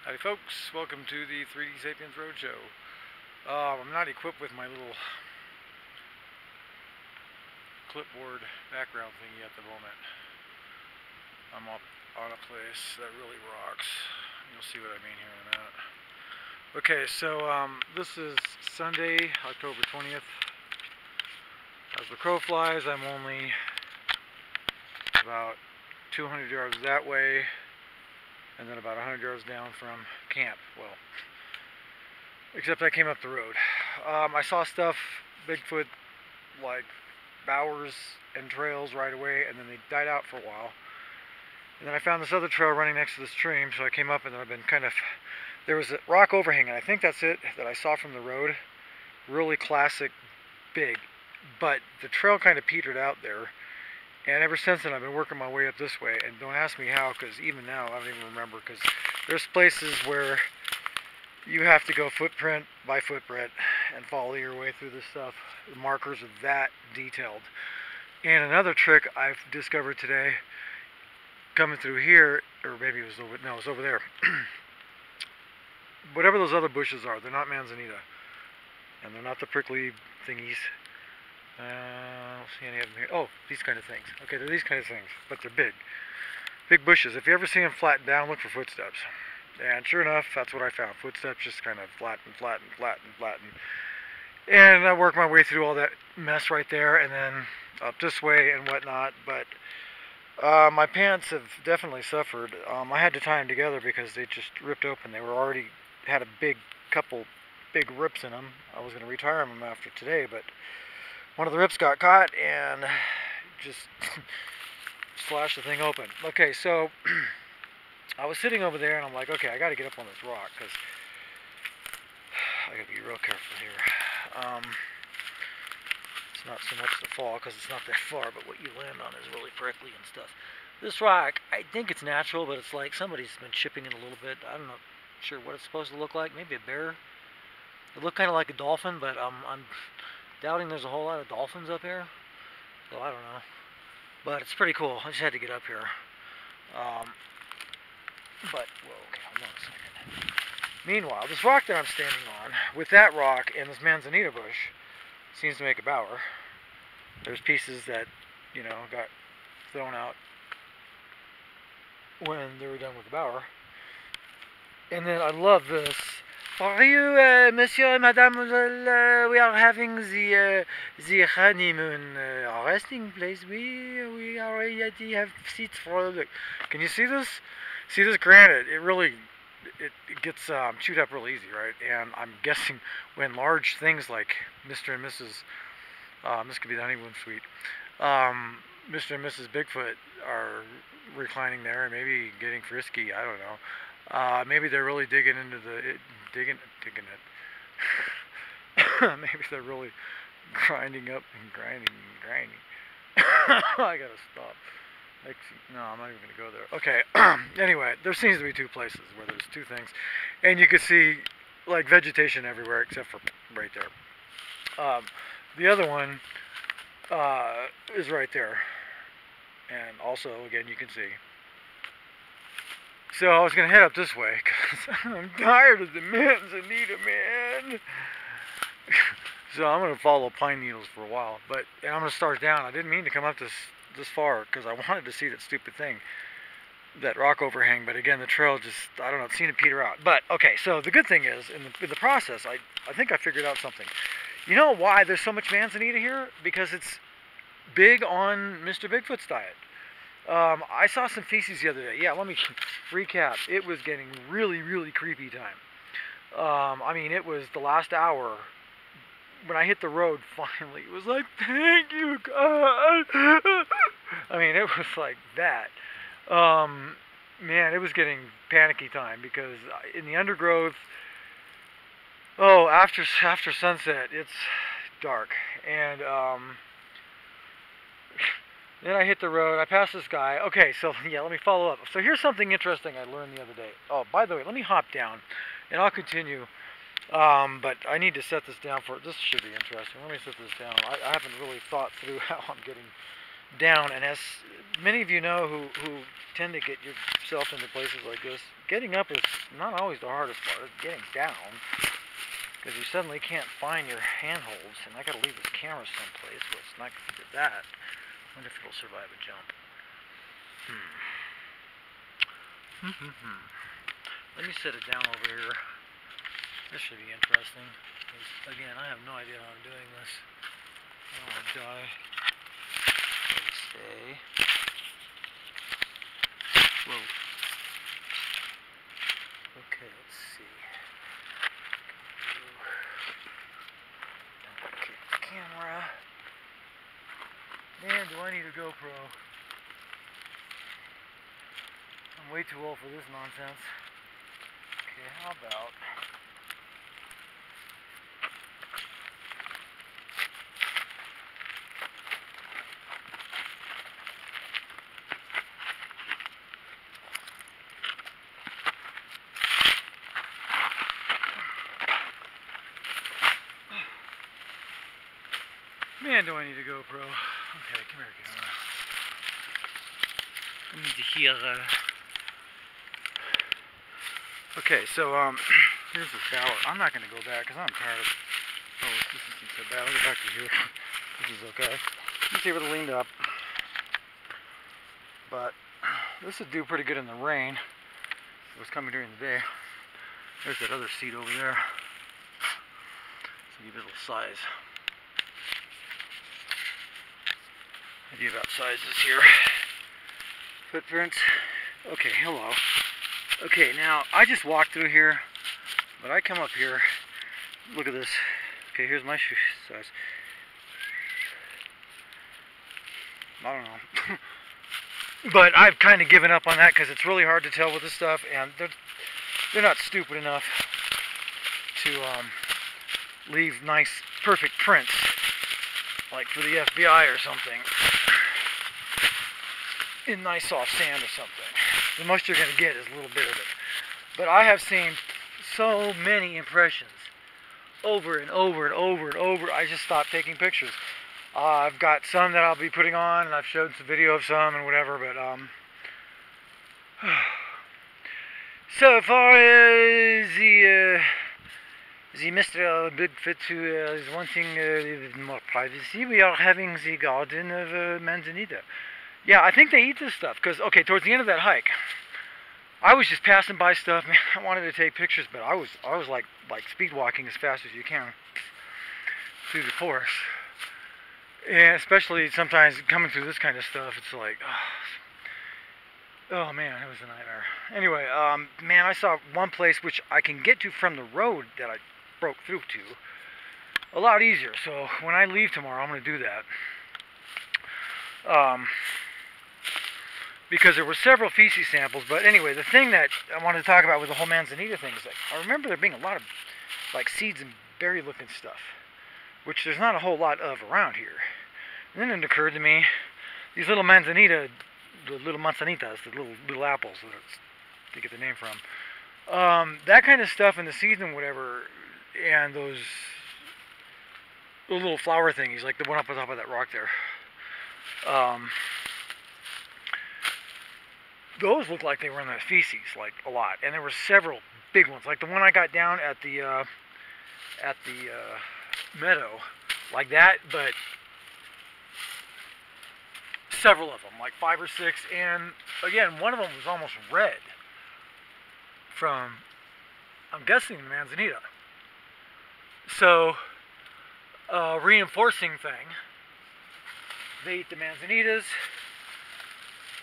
Howdy folks, welcome to the 3D Sapiens Road Show. I'm not equipped with my little clipboard background thingy at the moment. I'm up on a place that really rocks. You'll see what I mean here in a minute. Okay, so this is Sunday, October 20th. As the crow flies, I'm only about 200 yards that way, and then about 100 yards down from camp. Well, except I came up the road. I saw stuff, Bigfoot, like bowers and trails right away, and then they died out for a while. And then I found this other trail running next to the stream, so I came up, and then I've been kind of... There was a rock overhang, and I think that's it, that I saw from the road. Really classic, big. But the trail kind of petered out there. And ever since then, I've been working my way up this way. And don't ask me how, because even now, I don't even remember. Because there's places where you have to go footprint by footprint and follow your way through this stuff. The markers are that detailed. And another trick I've discovered today, coming through here, or maybe it was over, no, it was over there. Whatever those other bushes are, they're not manzanita. And they're not the prickly thingies. I don't see any of them here. Oh, these kind of things. Okay, they're these kind of things, but they're big. Big bushes. If you ever see them flatten down, look for footsteps. And sure enough, that's what I found. Footsteps just kind of flatten. And I worked my way through all that mess right there, and then up this way and whatnot. But my pants have definitely suffered. I had to tie them together because they just ripped open. They were already had a couple big rips in them. I was going to retire them after today, but one of the rips got caught and just slashed the thing open. Okay, so I was sitting over there and I'm like, okay, I got to get up on this rock because I got to be real careful here. It's not so much the fall because it's not that far, but what you land on is really prickly and stuff. This rock, I think it's natural, but it's like somebody's been chipping it a little bit. I'm not sure what it's supposed to look like. Maybe a bear. It looked kind of like a dolphin, but I'm doubting there's a whole lot of dolphins up here, so I don't know. But it's pretty cool. I just had to get up here. But, well, okay, hold on a second. Meanwhile, this rock that I'm standing on, with that rock and this manzanita bush, seems to make a bower. There's pieces that, you know, got thrown out when they were done with the bower. And then I love this. Are you, Monsieur and Mademoiselle, we are having the honeymoon resting place. We already have seats for the... Can you see this? See this granite? It gets chewed up real easy, right? And I'm guessing when large things like Mr. and Mrs. This could be the honeymoon suite. Mr. and Mrs. Bigfoot are reclining there and maybe getting frisky. I don't know. Maybe they're really digging into the... digging it. Maybe they're really grinding up and grinding. I gotta stop. No, I'm not even gonna go there. Okay. Anyway, there seems to be two places where there's two things, and you can see like vegetation everywhere except for right there. The other one is right there, and also again you can see. So I was going to head up this way, because I'm tired of the manzanita, man. So I'm going to follow pine needles for a while, and I'm going to start down. I didn't mean to come up this far, because I wanted to see that stupid thing, that rock overhang, but again, the trail just, I don't know, it seemed to peter out. But, okay, so the good thing is, in the process, I think I figured out something. You know why there's so much manzanita here? Because it's big on Mr. Bigfoot's diet. I saw some feces the other day. Yeah, let me recap. It was getting really, really creepy time. I mean, it was the last hour. When I hit the road, finally, it was like, thank you, God. I mean, it was like that. Man, it was getting panicky time because in the undergrowth, after sunset, it's dark. And, then I hit the road. I passed this guy. Okay, so yeah, let me follow up. So here's something interesting I learned the other day. Oh, by the way, let me hop down, and I'll continue. But I need to set this down for... This should be interesting. Let me set this down. I haven't really thought through how I'm getting down. And as many of you know who tend to get yourself into places like this, getting up is not always the hardest part. It's getting down, because you suddenly can't find your handholds, and I gotta leave this camera someplace, so it's not gonna do that. I wonder if it'll survive a jump. Let me set it down over here. This should be interesting, because again, I have no idea how I'm doing this. I don't want to die. Stay. Whoa. Okay, let's see. Okay, camera. Man, do I need a GoPro? I'm way too old for this nonsense. Okay, how about... Man, do I need a GoPro. Okay, come here, camera. I need to hear, Okay, so, here's the shower. I'm not going to go back, because I'm tired of... Oh, this isn't so bad. I'll go back to here. This is okay. You see where it leaned up. But, this would do pretty good in the rain. It was coming during the day. There's that other seat over there. So give it a little size. Idea about sizes here. Footprints. Okay, hello. Okay, now I just walked through here, but I come up here. Look at this. Okay, here's my shoe size. I don't know. But I've kind of given up on that because it's really hard to tell with this stuff, and they're not stupid enough to leave nice, perfect prints, like for the FBI or something, in nice soft sand or something. The most you're going to get is a little bit of it. But I have seen so many impressions over and over and over and over. I just stopped taking pictures. I've got some that I'll be putting on, and I've showed some video of some and whatever, but so far as the Mr. Bigfoot who is wanting more privacy, we are having the garden of Manzanita. Yeah, I think they eat this stuff, because, okay, towards the end of that hike, I was just passing by stuff, man. I wanted to take pictures, but I was like speed walking as fast as you can through the forest. And especially sometimes coming through this kind of stuff, it's like, oh man, it was a nightmare. Anyway, man, I saw one place which I can get to from the road that I broke through to a lot easier. So when I leave tomorrow, I'm going to do that. Because there were several feces samples, but anyway, the thing that I wanted to talk about with the whole Manzanita thing is that I remember there being a lot of like seeds and berry-looking stuff, which there's not a whole lot of around here. And then it occurred to me, these little manzanitas, the little apples that they get the name from, that kind of stuff in the season, whatever, and those little flower thingies, like the one up on top of that rock there. Those looked like they were in the feces, like a lot, and there were several big ones, like the one I got down at the meadow, like that, but several of them, like 5 or 6, and again, one of them was almost red from, I'm guessing, the Manzanita. So, reinforcing thing, they eat the Manzanitas,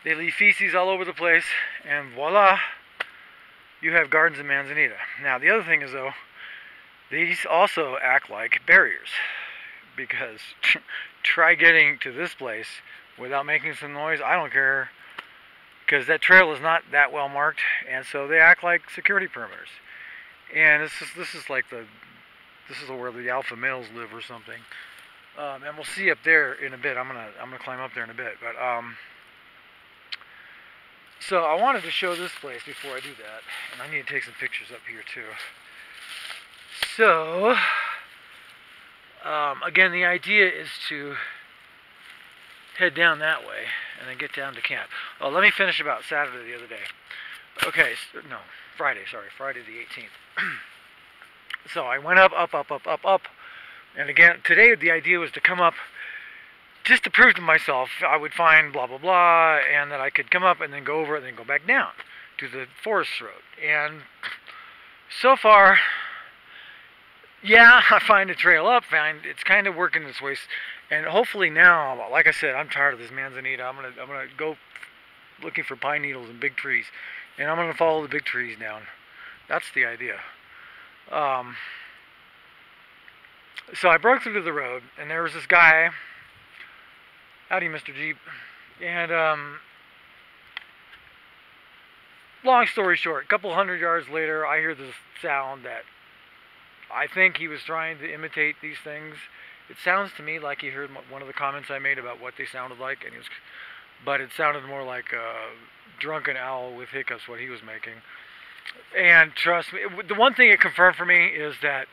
they leave feces all over the place, and voila, you have gardens of Manzanita. Now, the other thing is, though, these also act like barriers, because try getting to this place without making some noise. I don't care, because that trail is not that well marked, and so they act like security perimeters. And this is where the alpha males live or something. And we'll see up there in a bit. I'm gonna climb up there in a bit, but so I wanted to show this place before I do that, and I need to take some pictures up here too. So, again, the idea is to head down that way and then get down to camp. Oh, let me finish about Saturday the other day. Okay, no, Friday, sorry, Friday the 18th. So I went up, and again, today the idea was to come up just to prove to myself I would find blah, blah, blah, and that I could come up and then go over and then go back down to the forest road. And so far, yeah, I find a trail up, it's kind of working its way, and hopefully now, like I said, I'm tired of this manzanita. I'm gonna go looking for pine needles and big trees, and I'm gonna follow the big trees down. That's the idea. So I broke through to the road, and there was this guy. Howdy, Mr. Jeep. And long story short, a couple hundred yards later, I hear this sound that I think he was trying to imitate these things. It sounds to me like he heard one of the comments I made about what they sounded like, and but it sounded more like a drunken owl with hiccups, what he was making. And trust me, the one thing it confirmed for me is that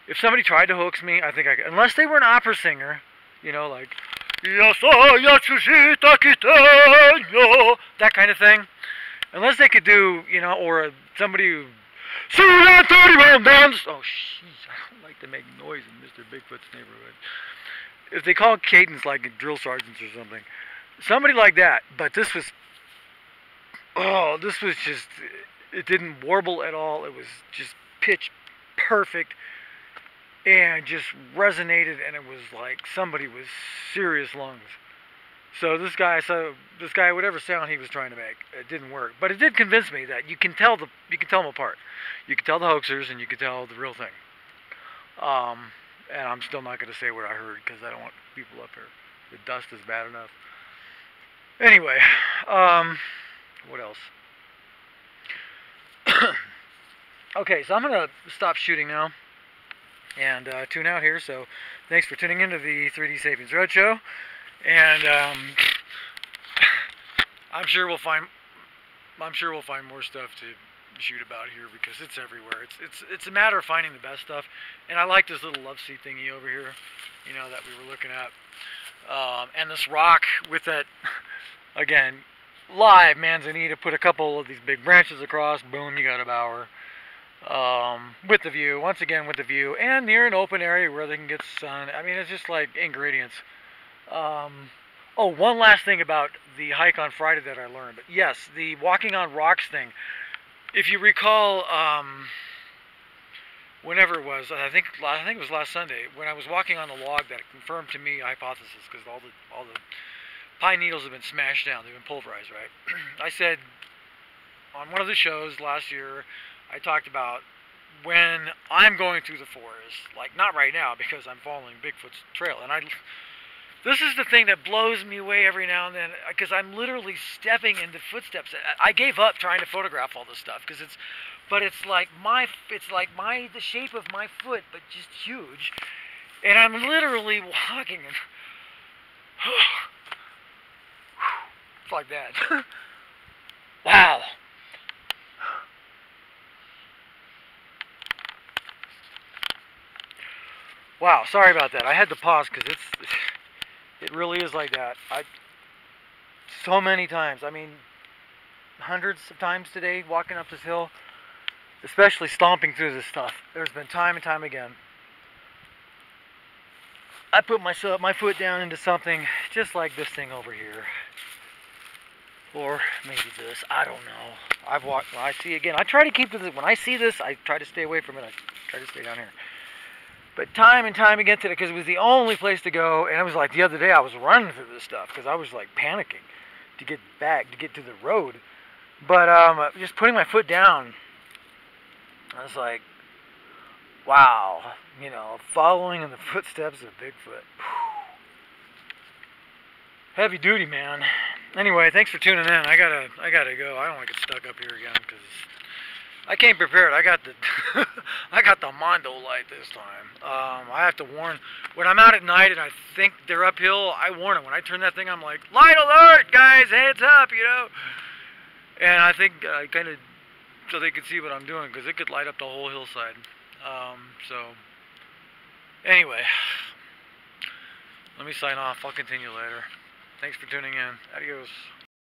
if somebody tried to hoax me, I think I could, unless they were an opera singer, you know, like that kind of thing. Unless they could do, you know, or somebody who 30-round dance. Oh, jeez, I don't like to make noise in Mr. Bigfoot's neighborhood. If they call cadence like drill sergeants or something, somebody like that. But this was, oh, this was just, it didn't warble at all. It was just pitch perfect. And just resonated, and it was like somebody with serious lungs. So this guy, whatever sound he was trying to make, it didn't work. But it did convince me that you can tell them apart. You can tell the hoaxers, and you can tell the real thing. And I'm still not going to say what I heard because I don't want people up here. The dust is bad enough. Anyway, what else? Okay, so I'm going to stop shooting now and tune out here. So thanks for tuning into the 3D Sapiens Road Show, and I'm sure we'll find more stuff to shoot about here because it's everywhere. It's a matter of finding the best stuff, and I like this little love seat thingy over here, you know, that we were looking at, and this rock with that, again, live manzanita. Put a couple of these big branches across, boom, you got a bower. With the view, once again with the view, and near an open area where they can get sun. I mean, it's just like ingredients. Oh, one last thing about the hike on Friday that I learned. Yes, the walking on rocks thing. If you recall, whenever it was, I think it was last Sunday, when I was walking on the log that confirmed to me hypothesis, because all the pine needles have been smashed down, they've been pulverized, right? I said on one of the shows last year, I talked about when I'm going through the forest, like not right now because I'm following Bigfoot's trail, and this is the thing that blows me away every now and then, because I'm literally stepping into footsteps. I gave up trying to photograph all this stuff because it's like the shape of my foot, but just huge, and I'm literally walking and it's like that. Wow. Wow, sorry about that. I had to pause because it really is like that. So many times, I mean, hundreds of times today, walking up this hill, especially stomping through this stuff. There's been time and time again. I put my foot down into something just like this thing over here. Or maybe this, I don't know. I've walked, when I see again, I try to keep to this. When I see this, I try to stay away from it. I try to stay down here. But time and time again today, because it was the only place to go, and it was like the other day I was running through this stuff because I was like panicking to get back, to get to the road. But just putting my foot down, I was like, wow, you know, following in the footsteps of Bigfoot. Heavy duty, man. Anyway, thanks for tuning in. I gotta go. I don't want to get stuck up here again because I came prepared. I got the Mondo light this time. I have to warn when I'm out at night and I think they're uphill. I warn them when I turn that thing. I'm like, light alert, guys, heads up, you know. And I think I kind of so they could see what I'm doing because it could light up the whole hillside. So anyway, let me sign off. I'll continue later. Thanks for tuning in. Adios.